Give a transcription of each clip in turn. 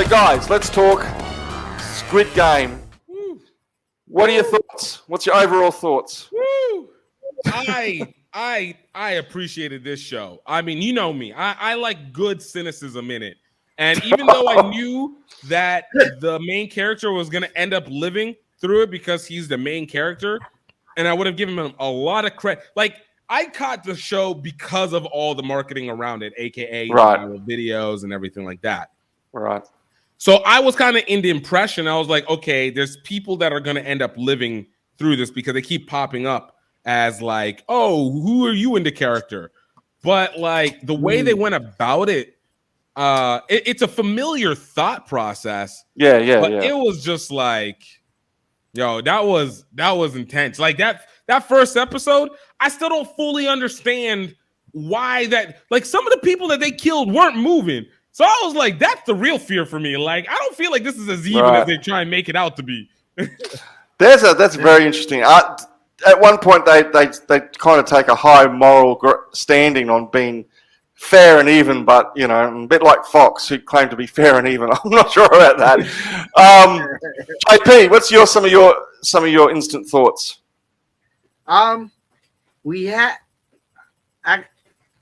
guys, let's talk Squid Game. What are your thoughts? What's your overall thoughts? I appreciated this show. I mean, you know me. I like good cynicism in it. And even though I knew that the main character was going to end up living through it because he's the main character, and I would have given him a lot of credit. Like, I caught the show because of all the marketing around it, aka viral videos and everything like that. Right. So I was kind of in the impression, I was like, okay, there's people that are going to end up living through this because they keep popping up as like, oh, who are you in the character? But like the way they went about it, it's a familiar thought process. Yeah. It was just like, yo, that was intense. Like that first episode, I still don't fully understand why that, like some of the people that they killed weren't moving. So I was like, that's the real fear for me. Like, I don't feel like this is as even as they try and make it out to be. That's very interesting. At one point, they kind of take a high moral standing on being fair and even, but you know, a bit like Fox, who claim to be fair and even. I'm not sure about that. JP, what's some of your instant thoughts? We had,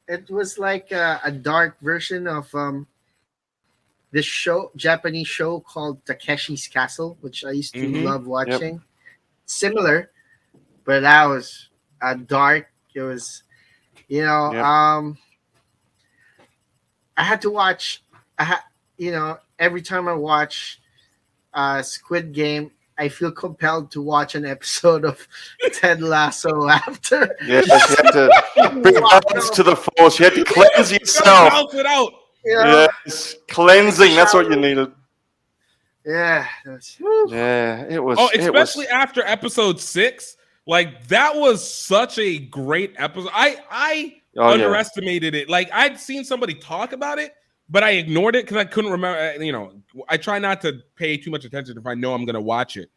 it was like a dark version of this Japanese show called Takeshi's Castle, which I used to love watching. Yep. Similar, but that was dark. It was, I had to watch. Every time I watch Squid Game, I feel compelled to watch an episode of Ted Lasso after. Yes, you had to bring balance to the force. You had to cleanse yourself. Balance it out. Yes, cleansing. That's what you needed. Yeah. Yeah, it was. Especially after episode 6. Like, that was such a great episode. I underestimated it. Like, I'd seen somebody talk about it, but I ignored it because I couldn't remember. I try not to pay too much attention if I know I'm going to watch it.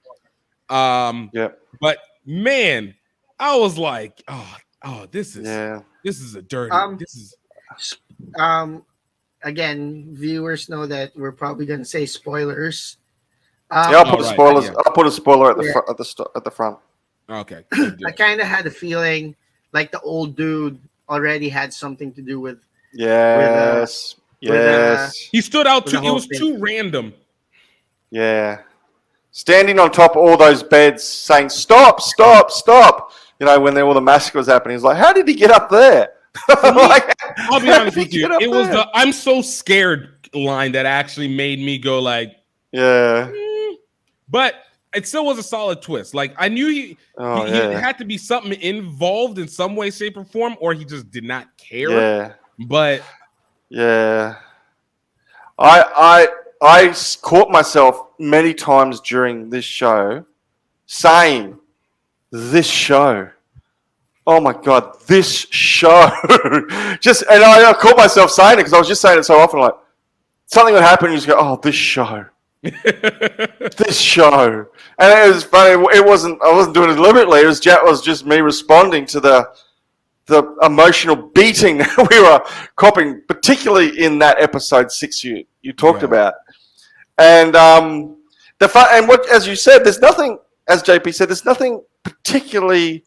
But, man, I was like, oh, this is a dirty. Again, viewers know that we're probably going to say spoilers. I'll put spoilers. Yeah. I'll put a spoiler at the front. Okay. I kind of had a feeling like the old dude already had something to do with. Yes. He stood out too. It was too random. Yeah. Standing on top of all those beds, saying "Stop, stop, stop!" When all the massacre was happening, he's like, "How did he get up there?" I'll be honest with you. It was the "I'm so scared" line that actually made me go like, yeah. But it still was a solid twist. Like I knew he had to be something involved in some way, shape, or form, or he just did not care. Yeah. But yeah, I caught myself many times during this show saying, "This show." Oh my God, this show. And I caught myself saying it because I was just saying it so often, like something would happen and you just go, "Oh, this show." This show. And it was funny, I wasn't doing it deliberately, it was just me responding to the emotional beating that we were copping, particularly in that episode 6 you talked about. And as you said, there's nothing, as JP said, there's nothing particularly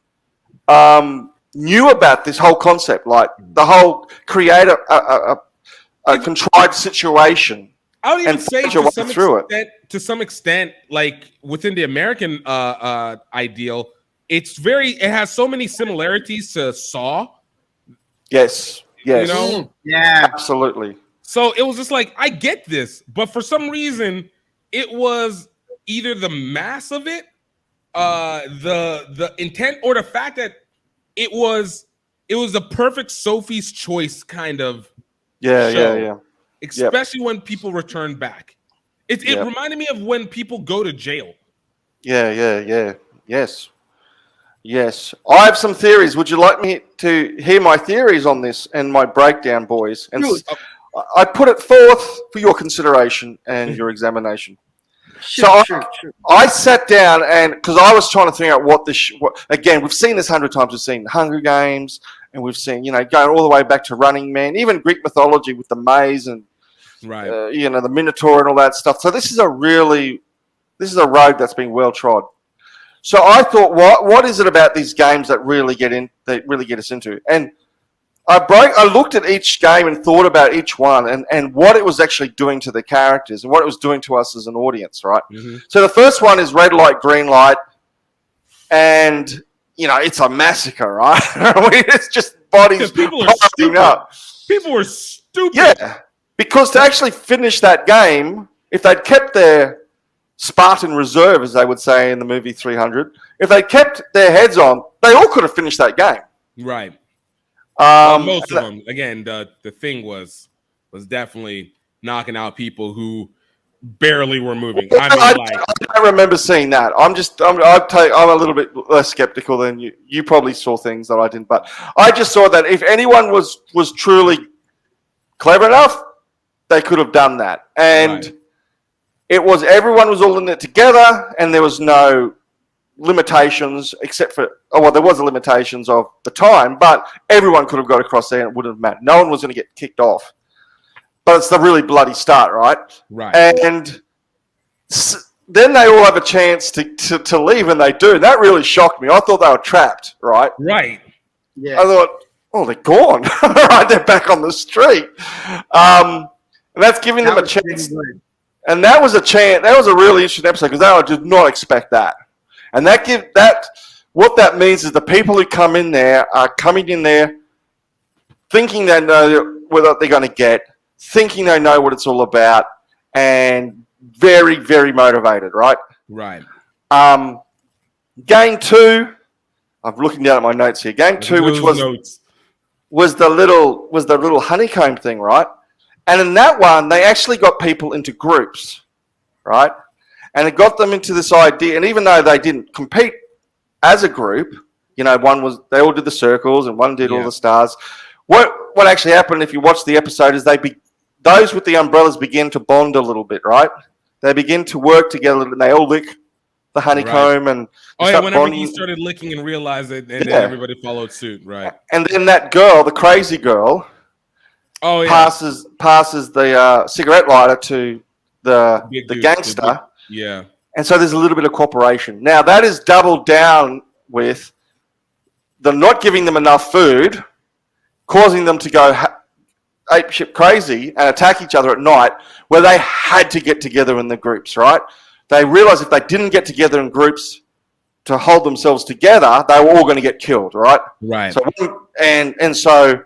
new about this whole concept. Like the whole create a contrived situation. I would even say to some extent, like within the American ideal, it has so many similarities to Saw. Yes. Yeah, absolutely. So it was just like, I get this, but for some reason, it was either the mass of it, the intent, or the fact that it was the perfect Sophie's Choice kind of show. Yeah. Especially when people return back. It reminded me of when people go to jail. Yeah. Yes. I have some theories. Would you like me to hear my theories on this and my breakdown, boys? And I put it forth for your consideration and your examination. Sure. I sat down and because I was trying to figure out again, we've seen this 100 times. We've seen Hunger Games and we've seen, going all the way back to Running Man, even Greek mythology with the maze and right? The Minotaur and all that stuff. So this is a road that's been well trod. So I thought, what is it about these games that really get us into? And I looked at each game and thought about each one and what it was actually doing to the characters and what it was doing to us as an audience, right? Mm-hmm. So the first one is red light, green light, and it's a massacre, right? It's just bodies piling up. People were stupid. Yeah, because to actually finish that game, if they'd kept their Spartan reserve, as they would say in the movie 300, if they kept their heads on, they all could have finished that game. Right. Most of them. Again, the thing was definitely knocking out people who barely were moving. I don't remember seeing that. I'm a little bit less skeptical than you. You probably saw things that I didn't, but I just saw that if anyone was truly clever enough, they could have done that. And everyone was all in it together, and there was no limitations except for there was the limitations of the time, but everyone could have got across there and it wouldn't have mattered. No one was going to get kicked off. But it's the really bloody start, right? Right. And then they all have a chance to leave, and they do. And that really shocked me. I thought they were trapped, right? Right. Yeah. I thought, they're gone. Right, they're back on the street. And that's giving them a chance. And that was a chance. That was a really interesting episode because I did not expect that. And what that means is the people who come in there are coming in there thinking they know what they're going to get, thinking they know what it's all about, and very, very motivated, right? Right. Game 2, I'm looking down at my notes here. Game 2, which was the little honeycomb thing, right? And in that one, they actually got people into groups, right? And it got them into this idea. And even though they didn't compete as a group, they all did the circles and one did all the stars. What actually happened, if you watch the episode, is those with the umbrellas begin to bond a little bit, right? They begin to work together and they all lick the honeycomb and whenever bonding. He started licking and realized it, and then everybody followed suit, right? And then that girl, the crazy girl, passes the cigarette lighter to the gangster. Yeah. And so there's a little bit of cooperation. Now, that is doubled down with them not giving them enough food, causing them to go apeshit crazy and attack each other at night, where they had to get together in the groups, right? They realized if they didn't get together in groups to hold themselves together, they were all going to get killed, right? Right. So so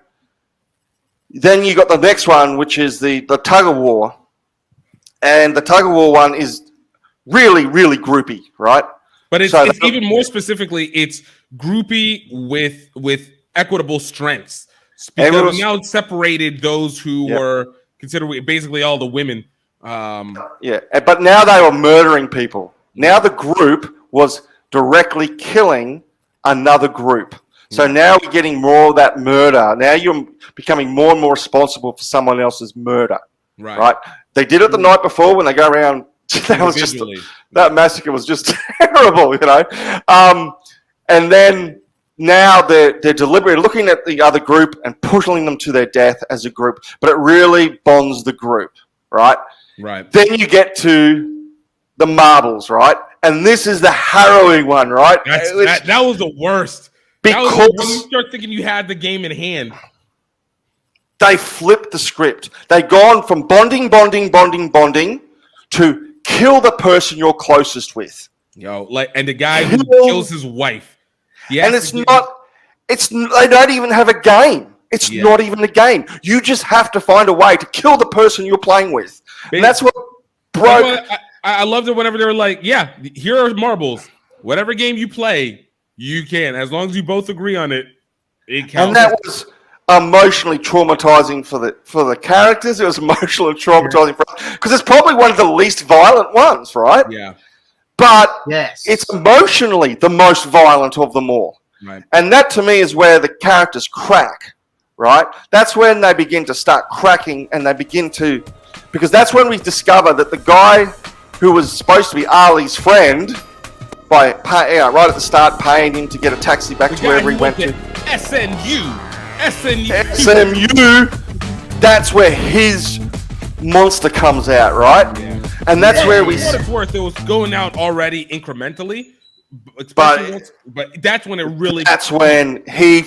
then you got the next one, which is the tug of war. And the tug of war one is really, really groupy, right? But it's even more specifically, it's groupy with equitable strengths. Because we now separated those who were considered basically all the women. But now they were murdering people. Now the group was directly killing another group. So now we're getting more of that murder. Now you're becoming more and more responsible for someone else's murder. Right? They did it the night before when they go around. That massacre was just terrible, and then now they're deliberately looking at the other group and pushing them to their death as a group. But it really bonds the group, right? Right. Then you get to the marbles, right? And this is the harrowing one, right? That was the worst. Because when you start thinking you had the game in hand. They flipped the script. They've gone from bonding to kill the person you're closest with. And the guy who kills his wife. And they don't even have a game. It's not even a game. You just have to find a way to kill the person you're playing with. And that's what broke. I loved it whenever they were like, here are marbles. Whatever game you play, you can. As long as you both agree on it, it counts. And that was emotionally traumatizing for the characters. It was emotionally traumatizing because it's probably one of the least violent ones, right? Yeah. But it's emotionally the most violent of them all. Right. And that to me is where the characters crack, right? That's when they begin to start cracking and they begin to, because that's when we discover that the guy who was supposed to be Ali's friend, by right at the start paying him to get a taxi back to wherever he went to. SMU. That's where his monster comes out, right? Yeah. And that's where we. For what it's worth, it was going out already incrementally, But that's when it really. That's when he.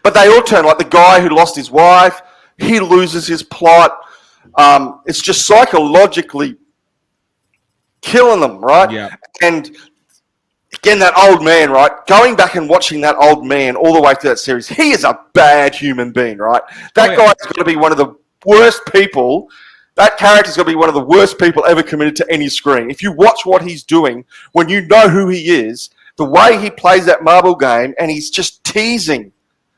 But they all turn, like the guy who lost his wife, he loses his plot. It's just psychologically killing them, right? Yeah. And again, that old man, right? Going back and watching that old man all the way through that series, he is a bad human being, right? That guy's got to be one of the worst people. That character's got to be one of the worst people ever committed to any screen. If you watch what he's doing, when you know who he is, the way he plays that marble game, and he's just teasing.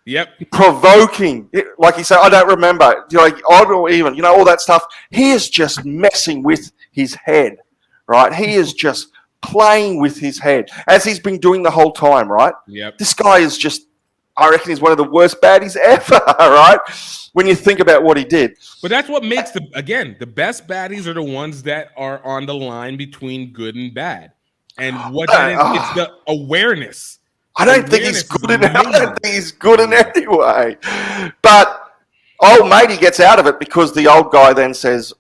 Yep. Provoking. Like he said, I don't remember. Like, I don't even, all that stuff. He is just messing with his head, right? He is just playing with his head, as he's been doing the whole time, right? Yep. This guy is just, I reckon he's one of the worst baddies ever, right? When you think about what he did. But that's what makes the best baddies are the ones that are on the line between good and bad. And what that is, it's the awareness. I don't think he's good in it. I don't think he's good in any way. But old matey gets out of it because the old guy then says,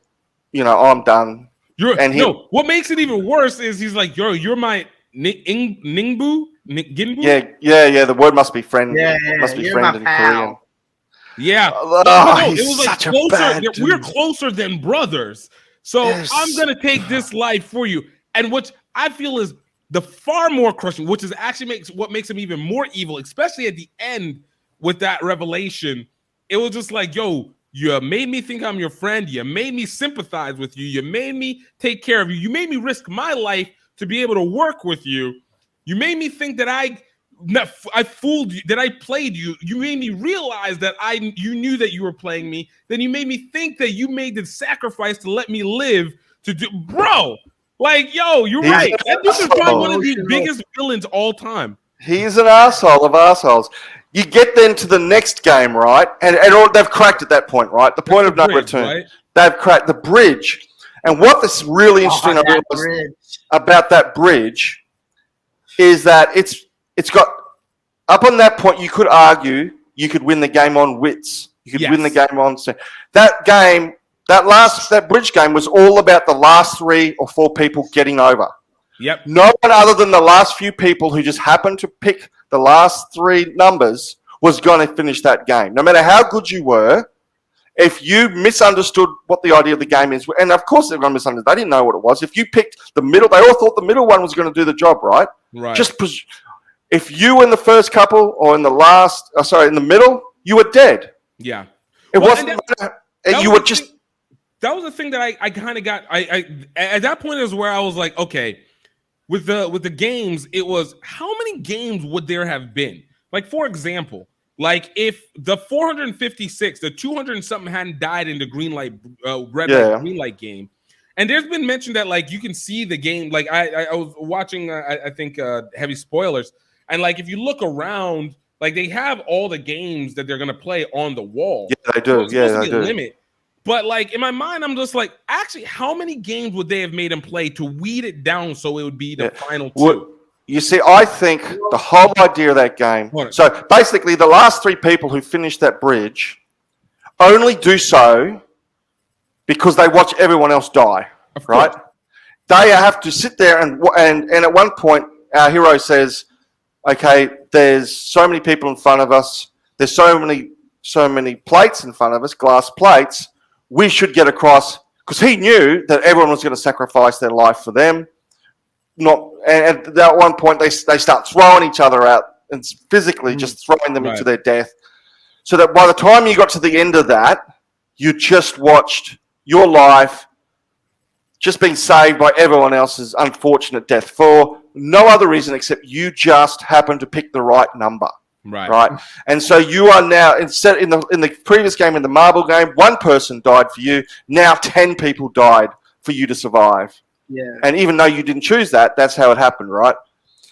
I'm done. What makes it even worse is he's like, you're my Ningbu? Ginbu? Yeah. The word must be friend. Yeah, must be you're friend my in pal. Korean. Yeah. It was like closer. We're closer than brothers. So I'm going to take this life for you. And what I feel is the far more crushing, which is actually makes him even more evil, especially at the end with that revelation. It was just like, yo, you made me think I'm your friend. You made me sympathize with you. You made me take care of you. You made me risk my life to be able to work with you. You made me think that I fooled you, that I played you. You made me realize that you knew that you were playing me. Then you made me think that you made the sacrifice to let me live bro. Like, yo, you're right. This is probably one of the biggest villains all time. He's an asshole of assholes. You get then to the next game, right? And they've cracked at that point, right? The point of no return. Right? They've cracked the bridge. And what this really interesting about that bridge is that it's got up on that point. You could argue you could win the game on wits. You could win the game on that game. That bridge game was all about the last 3 or 4 people getting over. Yep. No one other than the last few people who just happened to pick the last 3 numbers was going to finish that game. No matter how good you were, if you misunderstood what the idea of the game is, and of course they're going to misunderstand. They didn't know what it was. If you picked the middle, they all thought the middle one was going to do the job, right? Right. If you were in the first couple or in the middle, you were dead. Yeah. It wasn't. You were just. That was the thing that I kind of got. I at that point is where I was like, okay, with the games, it was how many games would there have been? Like, for example, like if the 456, the 200 and something hadn't died in the green light, red light, green light game, and there's been mention that like you can see the game. Like I was watching, I think heavy spoilers, and like if you look around, like they have all the games that they're gonna play on the wall. Yeah, they do. So they do. Limit. But like in my mind, I'm just like, actually, how many games would they have made him play to weed it down so it would be the final 2? You see, I think the whole idea of that game. So basically, the last 3 people who finished that bridge only do so because they watch everyone else die. Right? They have to sit there and at one point, our hero says, "Okay, there's so many people in front of us. There's so many plates in front of us, glass plates. We should get across," because he knew that everyone was going to sacrifice their life for them. And at one point they start throwing each other out and physically just throwing them into their death. So that by the time you got to the end of that, you just watched your life just being saved by everyone else's unfortunate death for no other reason except you just happened to pick the right number. Right. And so you are now, instead in the previous game, in the marble game, 1 person died for you. Now 10 people died for you to survive. Yeah. And even though you didn't choose that, that's how it happened, right?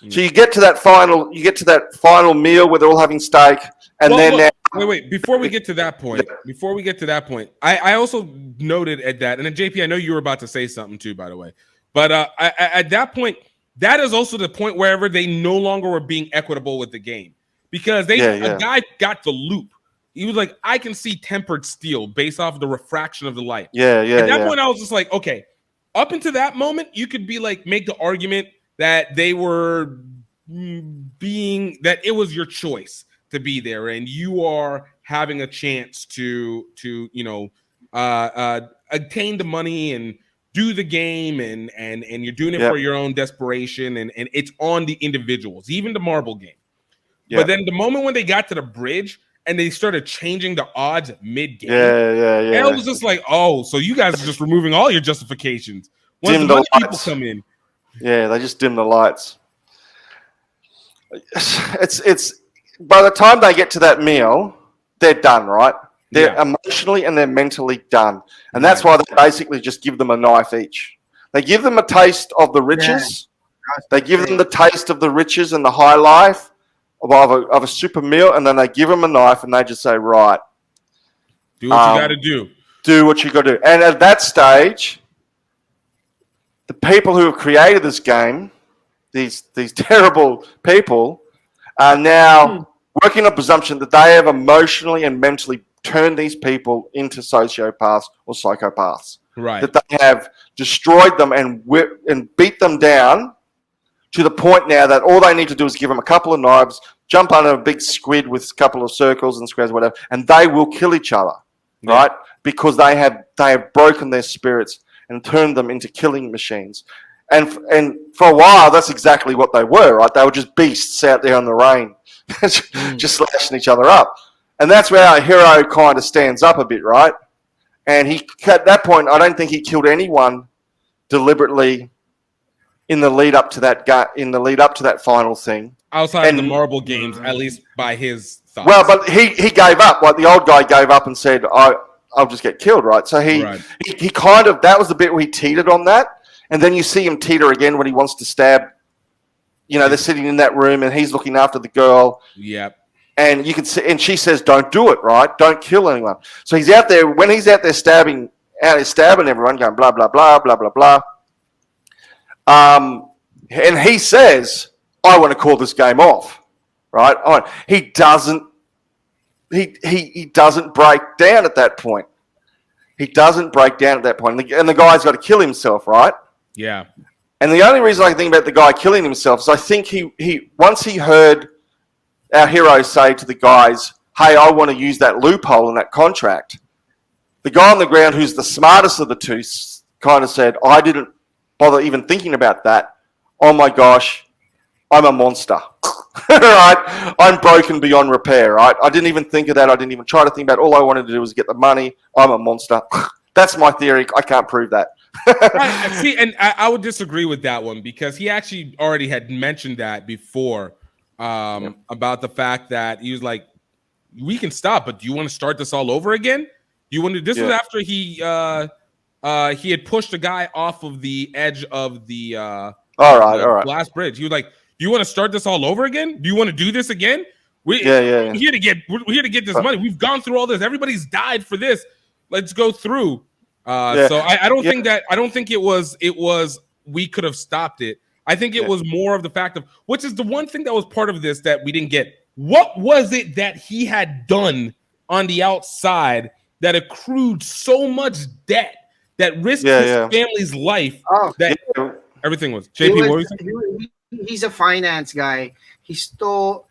So you get to that final meal where they're all having steak, and wait. Before we get to that point, I also noted at that, and then JP, I know you were about to say something too, by the way, but at that point, that is also the point wherever they no longer were being equitable with the game. Because a guy got the loop. he was like, I can see tempered steel based off of the refraction of the light. Yeah. At that point, I was just like, okay, up until that moment, you could be like, make the argument that they were that it was your choice to be there, and you are having a chance to obtain the money and do the game, and you're doing it for your own desperation, and it's on the individuals, even the marble game. But then the moment when they got to the bridge and they started changing the odds mid-game, it was just like, oh, so you guys are just removing all your justifications. Once the money people come in. Yeah, they just dim the lights. It's by the time they get to that meal, they're done, right? They're emotionally and they're mentally done. And that's why they basically just give them a knife each. They give them a taste of the riches. Yeah. They give them the taste of the riches and the high life of a super meal, and then they give them a knife and they just say, right, do what you got to do. Do what you got to do. And at that stage, the people who have created this game, these terrible people, are now working on presumption that they have emotionally and mentally turned these people into sociopaths or psychopaths. Right. That they have destroyed them and beat them down to the point now that all they need to do is give them a couple of knives, jump under a big squid with a couple of circles and squares, whatever, and they will kill each other, right? Because they have broken their spirits and turned them into killing machines. And for a while, that's exactly what they were, right? They were just beasts out there in the rain, just slashing each other up. And that's where our hero kind of stands up a bit, right? And at that point, I don't think he killed anyone deliberately in the lead up to that final thing. Outside of the marble games, at least by his thoughts. Well, but he gave up. Like the old guy gave up and said, I'll just get killed, right? So he kind of, that was the bit where he teetered on that. And then you see him teeter again when he wants to stab. You know, they're sitting in that room and he's looking after the girl. Yep. And you can see, and she says, don't do it, right? Don't kill anyone. So he's out there, when he's out there stabbing everyone, going blah, blah, blah, blah, blah, blah. And he says, I want to call this game off, right? He doesn't break down at that point. He doesn't break down at that point. And the guy's got to kill himself, right? Yeah. And the only reason I can think about the guy killing himself is I think he once he heard our hero say to the guys, hey, I want to use that loophole in that contract. The guy on the ground who's the smartest of the two kind of said, I didn't bother even thinking about that. Oh my gosh, I'm a monster. Right? I'm broken beyond repair, right? I didn't even think of that. I didn't even try to think about it. All I wanted to do was get the money. I'm a monster. That's my theory. I can't prove that. Right. See, and I would disagree with that one because he actually already had mentioned that before about the fact that he was like, we can stop, but do you want to start this all over again? This was after he had pushed a guy off of the edge of the glass bridge. He was like, "You want to start this all over again? Do you want to do this again? We're here to get this money. We've gone through all this. Everybody's died for this. Let's go through." So I don't think it was we could have stopped it. I think it was more of the fact of, which is the one thing that was part of this that we didn't get. What was it that he had done on the outside that accrued so much debt that risked his family's life? Everything was. JP, what were you saying? He's a finance guy. He stole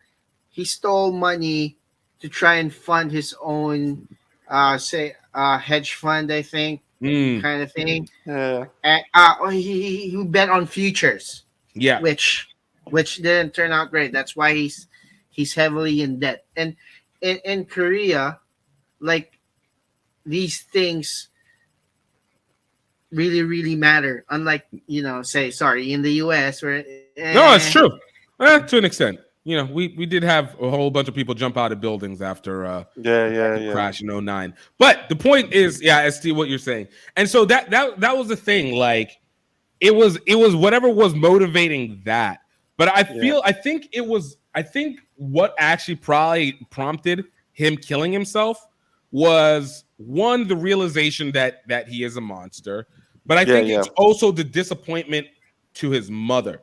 money to try and fund his own hedge fund, I think, kind of thing. Yeah. And he bet on futures. Yeah. Which didn't turn out great. That's why he's heavily in debt. And in Korea, like, these things really, really matter. Unlike, in the US where no, it's true. To an extent. We did have a whole bunch of people jump out of buildings after the crash in 2009. But the point is, I see what you're saying. And so that was the thing. Like, it was whatever was motivating that. But I think what actually probably prompted him killing himself was, one, the realization that he is a monster. But I think it's also the disappointment to his mother.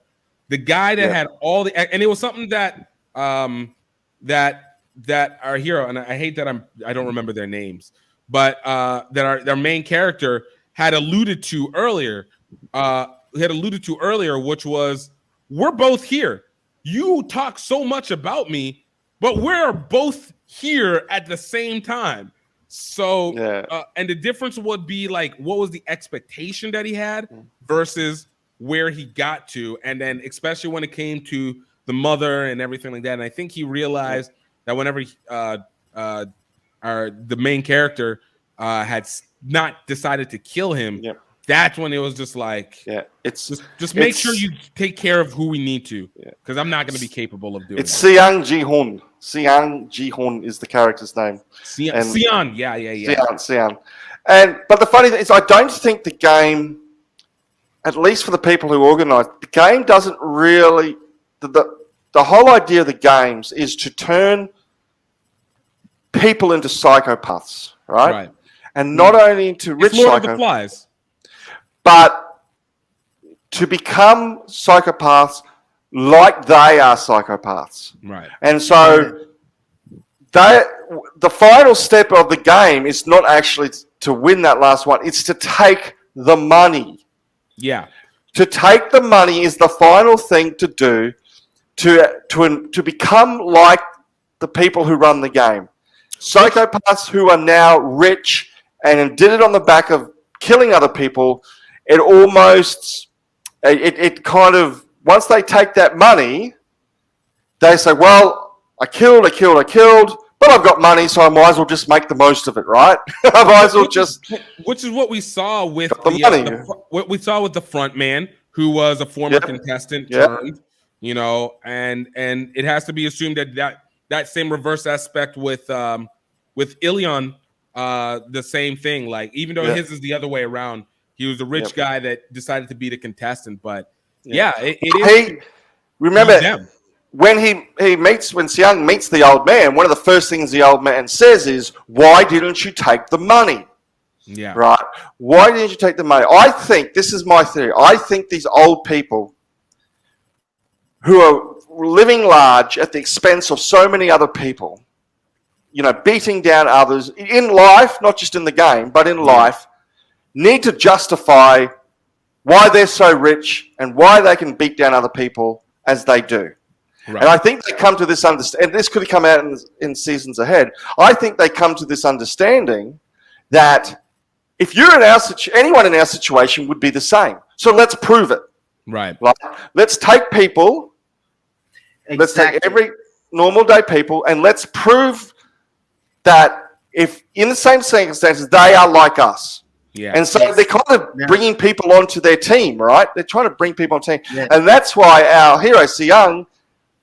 The guy that had all the, and it was something that that our hero, and I hate that I don't remember their names, but that their main character had alluded to earlier, which was, we're both here. You talk so much about me, but we're both here at the same time. So, and the difference would be like, what was the expectation that he had versus where he got to, and then especially when it came to the mother and everything like that. And I think he realized that whenever the main character had not decided to kill him, that's when it was just like, it's just make sure you take care of who we need to, because I'm not going to be capable of doing it. It's Seong Ji-hoon. Seong Ji-hoon is the character's name. Seong, yeah. Seong. But the funny thing is, I don't think the game, at least for the people who organise, the game doesn't really. The whole idea of the games is to turn people into psychopaths, right? And not only into rich Lord of the Flies, but to become psychopaths like they are psychopaths. Right. And so the final step of the game is not actually to win that last one. It's to take the money. Yeah. To take the money is the final thing to do to become like the people who run the game. Psychopaths who are now rich and did it on the back of killing other people. It kind of, once they take that money, they say, well, I killed, but I've got money, so I might as well just make the most of it, right? I might as well just... Which is what we saw with what we saw with the front man, who was a former contestant turned, and it has to be assumed that same reverse aspect with Ilion, the same thing. Like, even though his is the other way around, he was a rich guy that decided to be the contestant, but remember when Seong meets the old man, one of the first things the old man says is, "Why didn't you take the money?" Yeah. Right. Why didn't you take the money? I think, this is my theory, I think these old people who are living large at the expense of so many other people, beating down others in life, not just in the game, but in life, need to justify why they're so rich and why they can beat down other people as they do. Right. And I think they come to this understanding, and this could come out in seasons ahead. I think they come to this understanding that if you're in anyone in our situation would be the same. So let's prove it. Right. Let's take people, let's take every normal day people, and let's prove that if in the same circumstances, they are like us. Yeah. And so they're kind of bringing people onto their team, right? They're trying to bring people on team. Yeah. And that's why our hero, Seong,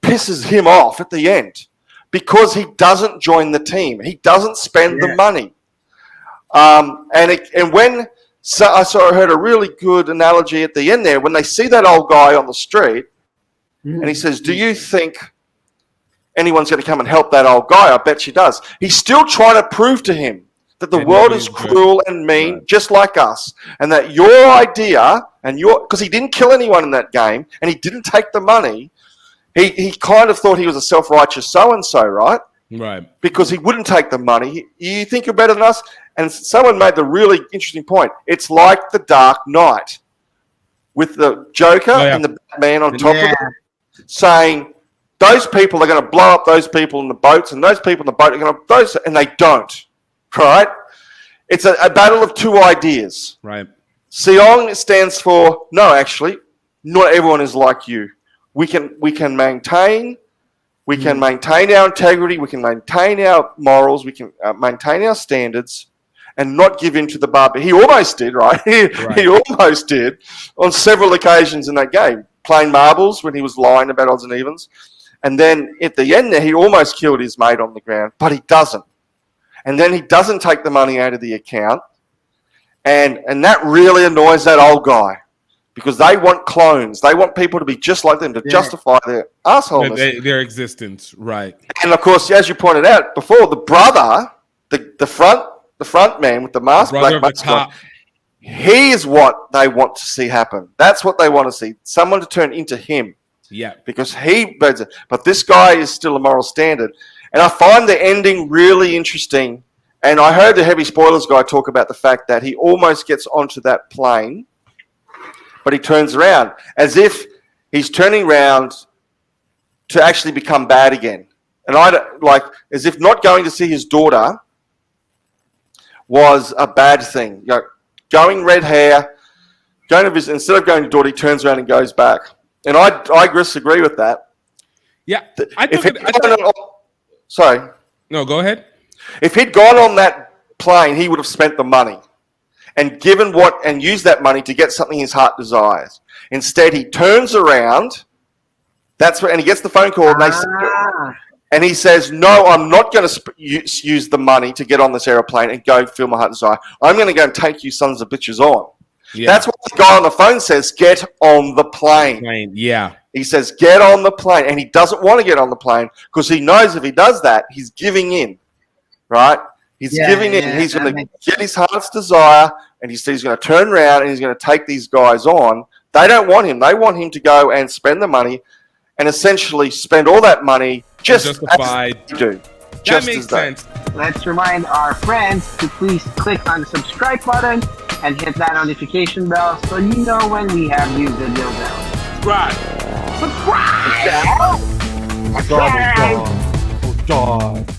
pisses him off at the end, because he doesn't join the team. He doesn't spend the money. I heard a really good analogy at the end there, when they see that old guy on the street, and he says, "Do you think anyone's going to come and help that old guy?" I bet she does. He's still trying to prove to him that the world is cruel and mean, just like us, and that your idea because he didn't kill anyone in that game, and he didn't take the money. He kind of thought he was a self-righteous so-and-so, right? Right. Because he wouldn't take the money. You think you're better than us? And someone made the really interesting point. It's like the Dark Knight with the Joker and the Batman on top of it, saying those people are going to blow up those people in the boats, and those people in the boat are going to and they don't, right? It's a battle of two ideas. Right. Seong stands for, no, actually, not everyone is like you. We can maintain our integrity, we can maintain our morals, we can maintain our standards, and not give in to the barbarian. He almost did, right? He almost did on several occasions in that game, playing marbles when he was lying about odds and evens. And then at the end there, he almost killed his mate on the ground, but he doesn't. And then he doesn't take the money out of the account. And that really annoys that old guy, because they want clones. They want people to be just like them to justify their assholeness. Their existence, right. And of course, as you pointed out before, the brother, the front man with the mask, black mask on, he is what they want to see happen. That's what they want to see. Someone to turn into him. Yeah. Because but this guy is still a moral standard. And I find the ending really interesting. And I heard the Heavy Spoilers guy talk about the fact that he almost gets onto that plane, but he turns around as if he's turning around to actually become bad again. And as if not going to see his daughter was a bad thing. You know, going red hair, going to visit, instead of going to daughter, he turns around and goes back. And I disagree with that. Yeah. Sorry. No, go ahead. If he'd gone on that plane, he would have spent the money and used that money to get something his heart desires. Instead, he turns around. And he gets the phone call, and he says, "No, I'm not going to use the money to get on this airplane and go feel my heart desire. I'm going to go and take you sons of bitches on." Yeah. That's what the guy on the phone says. Get on the plane. Yeah. He says, "Get on the plane," and he doesn't want to get on the plane because he knows if he does that, he's giving in. Right? He's giving in. He's going to get his heart's desire, and he's going to turn around and he's going to take these guys on. They don't want him. They want him to go and spend the money and essentially spend all that money just justified. As they do. That makes sense. Let's remind our friends to please click on the subscribe button and hit that notification bell so you know when we have new videos out. Subscribe! Subscribe! Oh, God.